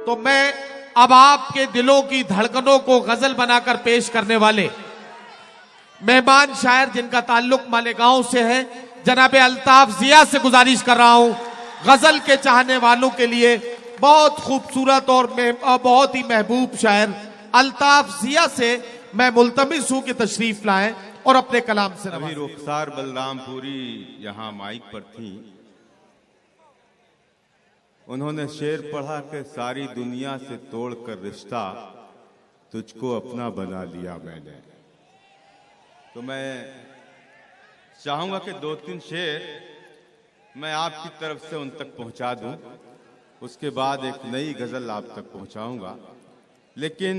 तो मैं अब आपके दिलों की धड़कनों को गजल बनाकर पेश करने वाले मेहमान शायर जिनका ताल्लुक मालेगांव से है, जनाब अल्ताफ जिया से गुजारिश कर रहा हूं, गजल के चाहने वालों के लिए बहुत खूबसूरत और बहुत ही महबूब शायर अल्ताफ जिया से मैं मुल्तमिस हूं कि तशरीफ लाएं और अपने कलाम से अभी रुखसार बलरामपुरी यहाँ माइक पर थी, उन्होंने शेर पढ़ा कि सारी दुनिया से तोड़कर रिश्ता तुझको अपना बना लिया मैंने। तो मैं चाहूंगा कि 2-3 शेर मैं आपकी तरफ से उन तक पहुंचा दूं, उसके बाद एक नई गजल आप तक पहुंचाऊंगा। लेकिन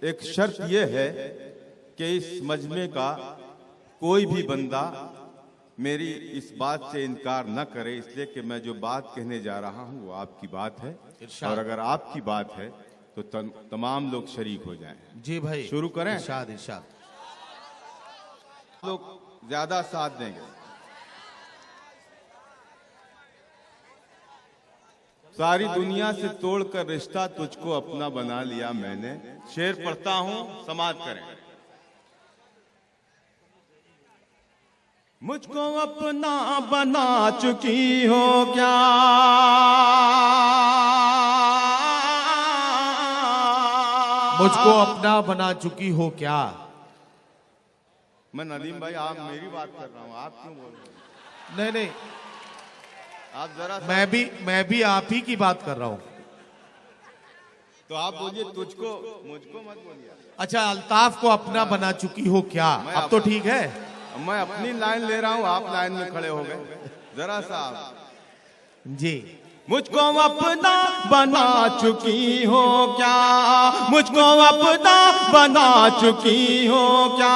एक शर्त यह है कि इस मजमे का कोई भी बंदा मेरी इस बात से इनकार न करे, इसलिए कि मैं जो बात कहने जा रहा हूं वो आपकी बात है, और अगर आपकी बात है तो तमाम लोग शरीक हो जाएं। जी भाई, शुरू करें। इरशाद इरशाद। लोग ज्यादा साथ देंगे। सारी दुनिया से तोड़कर रिश्ता तुझको अपना बना लिया मैंने। शेर पढ़ता हूं, समाप्त करें। मुझको अपना बना चुकी हो क्या, मुझको अपना बना चुकी हो क्या। मैं नदीम भाई, आप मेरी बात कर रहा हूं, आप क्यों बोल रहे हैं? नहीं, आप जरा मैं भी आप ही की बात कर रहा हूं। तो आप बोलिए तुझको, मुझको मत बोलिए। अच्छा, अल्ताफ को अपना बना चुकी हो क्या, अब तो ठीक है। मैं अपनी लाइन ले रहा हूं, आप लाइन में खड़े हो गए। जरा सा जी। मुझको अपना बना चुकी हो क्या, मुझको अपना बना चुकी हो क्या,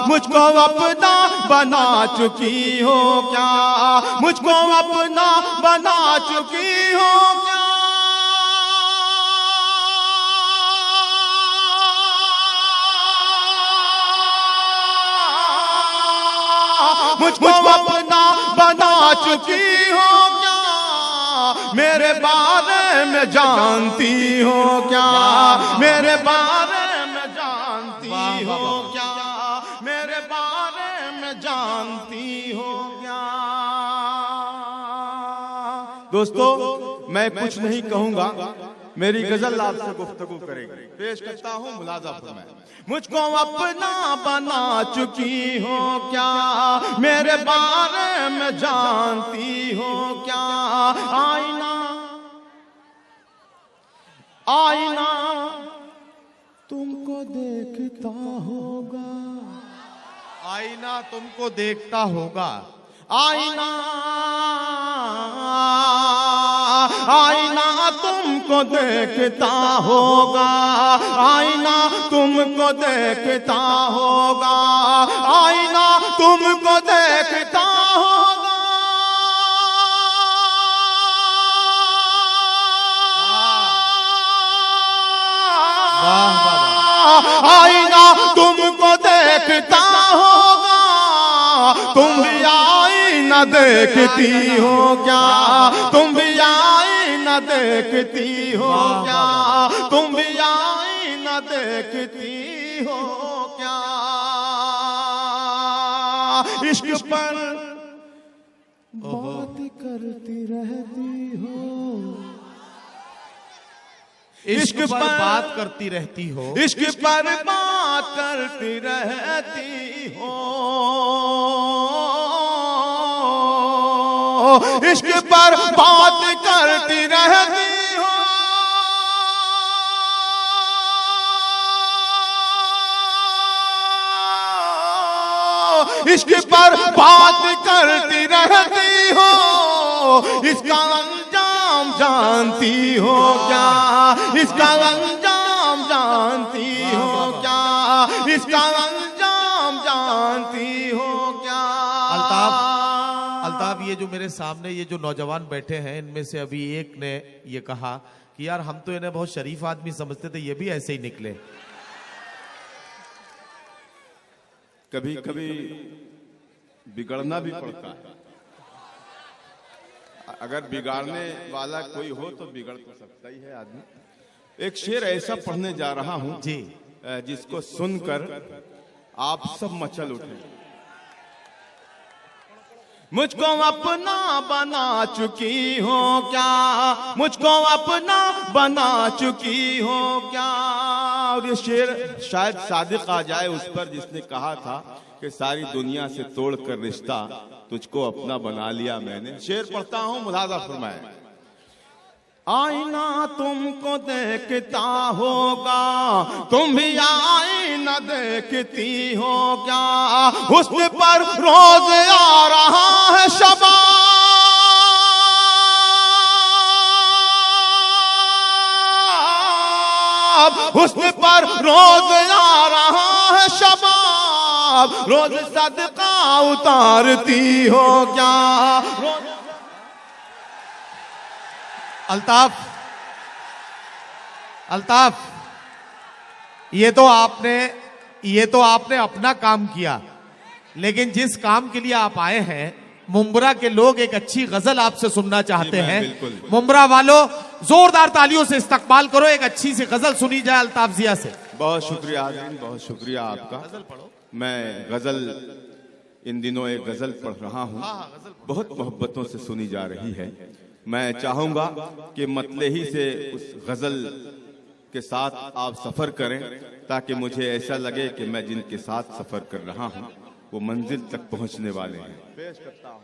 मुझको अपना बना चुकी हो क्या, मुझको अपना बना चुकी हो क्या। मुझको अपना बना चुकी हो क्या, मेरे बारे में जानती हो क्या, मेरे बारे में जानती हो क्या, मेरे बारे में जानती हो क्या। दोस्तों, मैं कुछ नहीं कहूंगा, मेरी गजल आपसे गुफ्तगू करेगी। पेश करता हूं मुलाजा फरमाएं। मुझको अपना बना चुकी हो क्या, मेरे बारे में जानती हो क्या। आईना आईना तुमको देखता होगा, आईना तुमको देखता होगा। आईना आईना तुमको देखता होगा, आईना तुमको देखता होगा, आईना तुमको देखता होगा। आईना तुमको देखता होगा, तुम भी आईना देखती हो क्या, तुम भी आईना देखती हो क्या, तुम भी आईना देखती हो क्या। इश्क पर बात करती रहती हो, इश्क पर बात करती रहती हो, इश्क पर बात करती रहती हो, इश्क पर बात करती रहती हो। इश्क पर बात करती रहती हो, इसका अंजाम जानती हो क्या, इसका अंजाम जानती हो क्या, इसका अंजाम जानती हो क्या। अल्ताफ, ये जो मेरे सामने ये जो नौजवान बैठे हैं, इनमें से अभी एक ने ये कहा कि यार हम तो इन्हें बहुत शरीफ आदमी समझते थे, ये भी ऐसे ही निकले। कभी कभी बिगड़ना भी पड़ता है। अगर बिगाड़ने वाला कोई हो तो बिगड़ तो सकता ही है आदमी। एक शेर ऐसा पढ़ने जा रहा हूं जी, जिसको सुनकर आप सब मचल उठे। मुझको अपना बना चुकी हो क्या, मुझको अपना बना चुकी हो क्या। और ये शेर शायद सादिक आ जाए उस पर जिसने कहा था कि सारी दुनिया से तोड़कर रिश्ता तुझको अपना बना लिया मैंने। शेर पढ़ता हूं, मुलाजा फरमाए। आईना तुमको देखता होगा, तुम भी आईना देखती हो क्या। उस पर रोज आ रहा है शबाब, उस पर रोज आ रहा है शबाब। रोज सदका उतारती हो क्या। अल्ताफ, अल्ताफ, ये तो आपने अपना काम किया, लेकिन जिस काम के लिए आप आए हैं, मुंब्रा के लोग एक अच्छी गजल आपसे सुनना चाहते हैं। मुंब्रा वालों, जोरदार तालियों से इस्तकबाल करो, एक अच्छी सी गजल सुनी जाए अल्ताफ जिया से। बहुत शुक्रिया आज़ीन, बहुत शुक्रिया आपका। मैं गजल इन दिनों एक गजल पढ़ रहा हूँ, बहुत मोहब्बतों से सुनी जा रही है। मैं चाहूंगा कि मतलेही से उस गजल के साथ आप सफर करें, ताकि मुझे ऐसा लगे कि मैं जिनके साथ सफर कर रहा हूं वो मंजिल तक पहुंचने वाले हैं। पेश करता हूं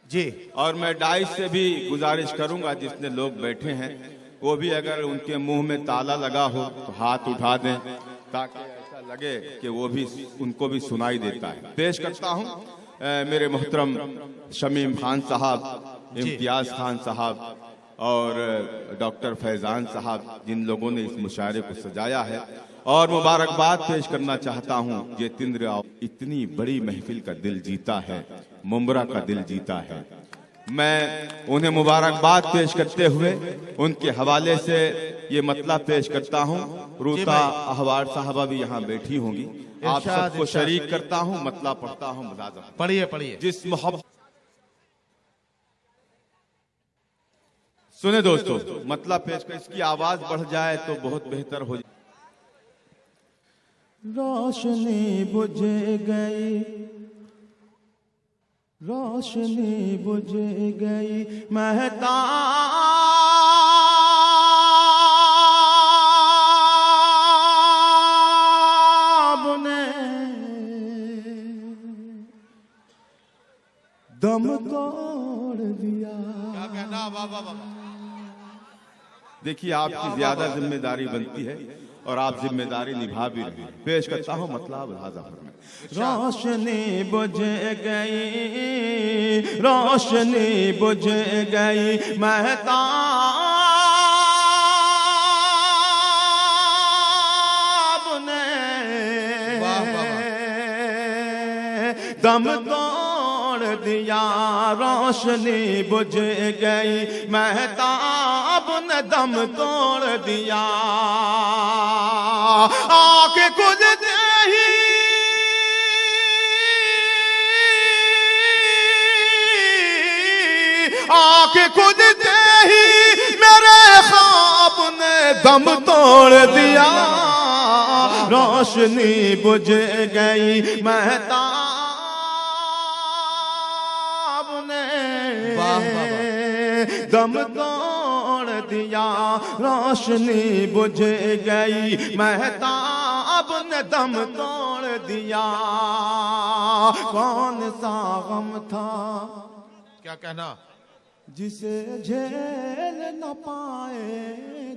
जी। और मैं डाइस से भी गुजारिश करूंगा, जितने लोग बैठे हैं वो भी अगर उनके मुंह में ताला लगा हो तो हाथ उठा दें, ताकि ऐसा लगे कि वो भी उनको भी सुनाई देता है। पेश करता हूं मेरे मोहतरम शमीम खान साहब, इम्तियाज खान साहब और डॉक्टर फैजान साहब, जिन लोगों ने इस मुशायरे को सजाया है। और मुबारकबाद पेश करना चाहता हूं, जितेंद्र इतनी बड़ी महफिल का दिल जीता है, मुंब्रा का दिल जीता है। मैं उन्हें मुबारकबाद पेश करते हुए उनके हवाले से ये मतलब पेश करता हूं। रूता अहवार साहबा भी यहाँ बैठी होंगी, आप सबको शरीक करता हूं, मतलब पढ़ता हूं, मुलाज़ा पढ़िए पढ़िए। जिस मोहब्बत, सुने दोस्तों, मतलब पेश कर, इसकी आवाज बढ़ जाए तो बहुत बेहतर हो जाए। रोशनी बुझ गई, रोशनी बुझ गई, महताब ने दम तोड़ दिया। क्या कहना, वाह वाह वाह। देखिए, आपकी ज्यादा जिम्मेदारी बनती है और आप जिम्मेदारी निभा भी रहे हैं। पेश करता हूं मतलब रोशनी बुझ गई, रोशनी बुझ गई, महताब ने दम तोड़ दिया। रोशनी बुझ गई, महताब ने दम तोड़ दिया। आंखें खुलते ही आंखें खुलते ही मेरे ख्वाब ने दम तोड़ दिया। रोशनी बुझ गई, महताब दम तोड़ दिया। रोशनी बुझ गई, महताब ने दम तोड़ दिया। कौन सा गम था, क्या कहना, जिसे झेल न पाए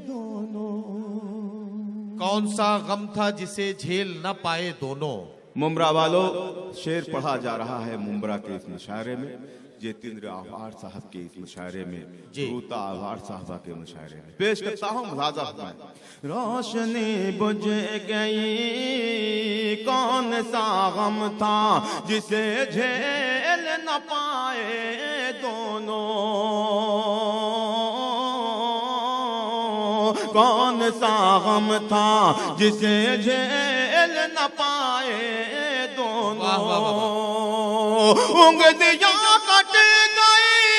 दोनों। कौन सा गम था जिसे झेल न पाए दोनों। मुंब्रा वालों, शेर पढ़ा जा रहा है मुंब्रा के इस मुशायरे में, जितेंद्र आवार साहब के इस मुशायरे में, रूता आवार साहबा के मुशायरे में। पेश करता हूं मुलाज़ा फरमाएं। रोशनी बुझ गई, कौन सा गम था जिसे झेल न पाए दोनों। कौन सा गम था जिसे झेल न पाए दोनों। उंगलियां कट गई,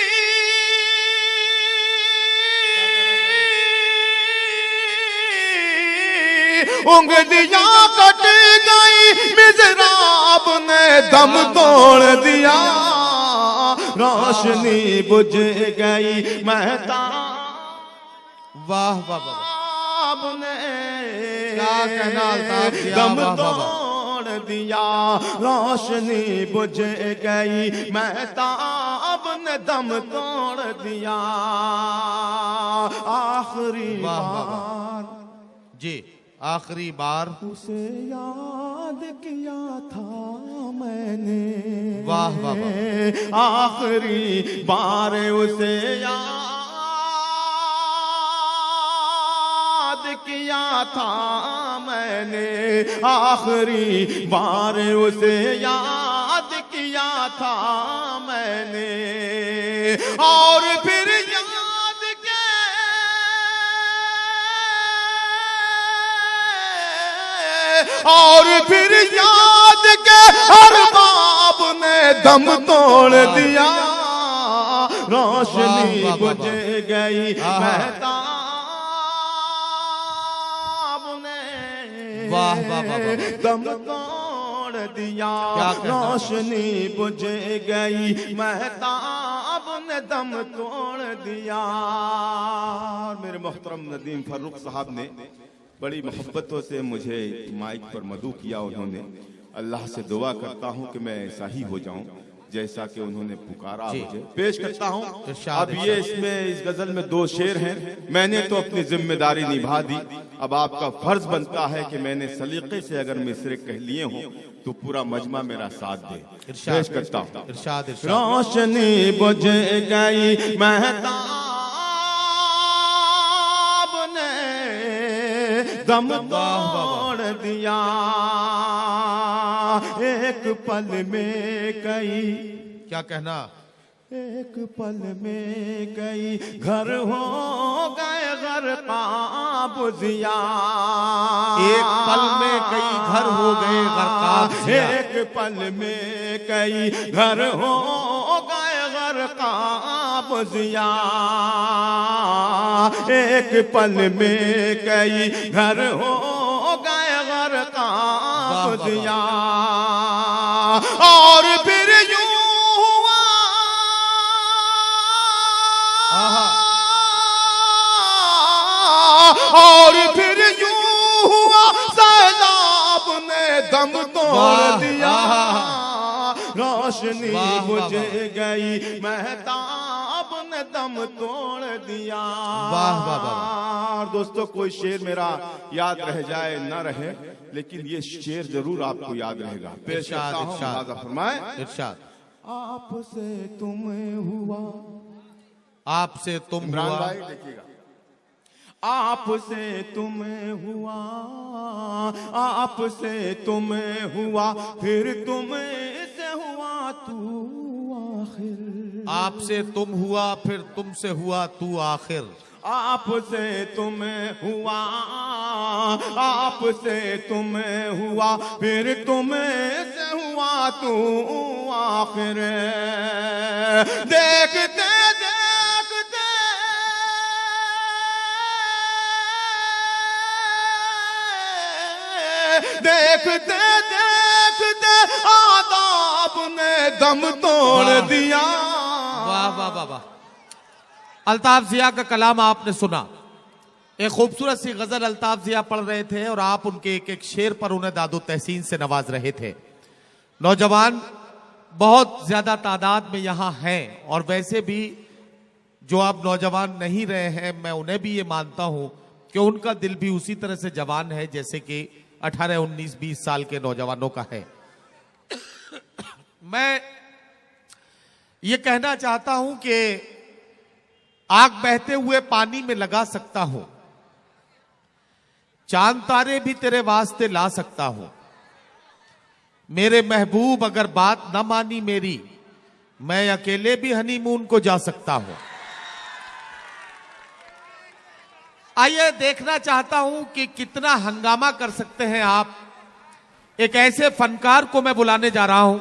उंगलियां कट गई, मिज़राब ने दम तोड़ दिया, रोशनी बुझ गई महताब वाह वाह वाह, ने क्या कहना अल्ताफ जिया, दम वाह, वाह, वाह। तोड़ दिया, रोशनी बुझ गई महताब ने दम तोड़ दिया। आखिरी वाह, वाह, वाह। बार जी आखिरी बार उसे याद किया था मैंने, वाह वाह वाह, आखिरी बार उसे याद किया था मैंने, आखिरी बार उसे याद किया था मैंने, और फिर याद के और फिर याद के हर बाब ने दम तोड़ दिया, रोशनी वाह, वाह, बुझ वाह। गई आहा। महताब ने वाह, वाह, वाह, वाह। दम तोड़ दिया, क्या कहना? रोशनी बुझ गई महताब ने दम तोड़ दिया। मेरे मोहतरम नदीम फर्रुख साहब ने बड़ी मोहब्बतों से मुझे माइक पर मदू किया उन्होंने। अल्लाह से दुआ करता हूं कि मैं ऐसा ही हो जाऊं जैसा कि उन्होंने पुकारा जी। मुझे। पेश करता हूं। इरशाद, अब ये इसमें इस गजल में 2 शेर हैं। मैंने तो अपनी जिम्मेदारी निभा दी, अब आपका फर्ज बनता है कि मैंने सलीके से अगर मिसरे कह लिए हों तो पूरा मजमा मेरा साथ दे। इरशाद, पेश करता हूं। इरशाद इरशाद। रोशनी बुझ गई महताब ने दम तोड़ दिया, एक पल में कई, क्या कहना? एक पल में कई घर हो गए घर बुझिया, एक पल में कई घर हो गए गरकाब जिया। एक पल में कई घर हो गए घर बुझिया, एक पल में कई घर हो गए घर बुझिया, और फिर यूं हुआ और फिर यूं हुआ सैलाब ने दम तोड़ वाह, दिया, आहा। रोशनी वाह, वाह, बुझ वाह। गई महताब ने दम तोड़ दिया। वाह, वाह, वाह। और दोस्तों कोई शेर मेरा याद रह जाए ना रहे, लेकिन ये शेर जरूर आपको याद रहेगा। पेश इरशाद, करता हूं, इरशाद। लिहाजा फरमाए। इरशाद। आपसे तुम हुआ, आपसे तुम इमरान हुआ, भाई देखिएगा, आपसे तुम हुआ, आपसे तुम हुआ, फिर तुम से हुआ तू आखिर, आपसे तुम हुआ फिर तुमसे हुआ तू आखिर, आपसे तुम हुआ, आपसे तुम हुआ, फिर तुम से हुआ तू आखिर, देखते देखते देखते आदाब ने दम तोड़ वाह। दिया। वाह वाह वाह वाह। अल्ताफ जिया का कलाम आपने सुना। एक खूबसूरत सी गजल अल्ताफ जिया पढ़ रहे थे और आप उनके एक एक शेर पर उन्हें दादो तहसीन से नवाज रहे थे। नौजवान बहुत ज्यादा तादाद में यहाँ हैं और वैसे भी जो आप नौजवान नहीं रहे हैं, मैं उन्हें भी ये मानता हूं कि उनका दिल भी उसी तरह से जवान है जैसे कि 18, 19, 20 साल के नौजवानों का है। मैं ये कहना चाहता हूं कि आग बहते हुए पानी में लगा सकता हूं, चांद तारे भी तेरे वास्ते ला सकता हूं, मेरे महबूब अगर बात न मानी मेरी, मैं अकेले भी हनीमून को जा सकता हूं। आइए देखना चाहता हूं कि कितना हंगामा कर सकते हैं आप। एक ऐसे फनकार को मैं बुलाने जा रहा हूं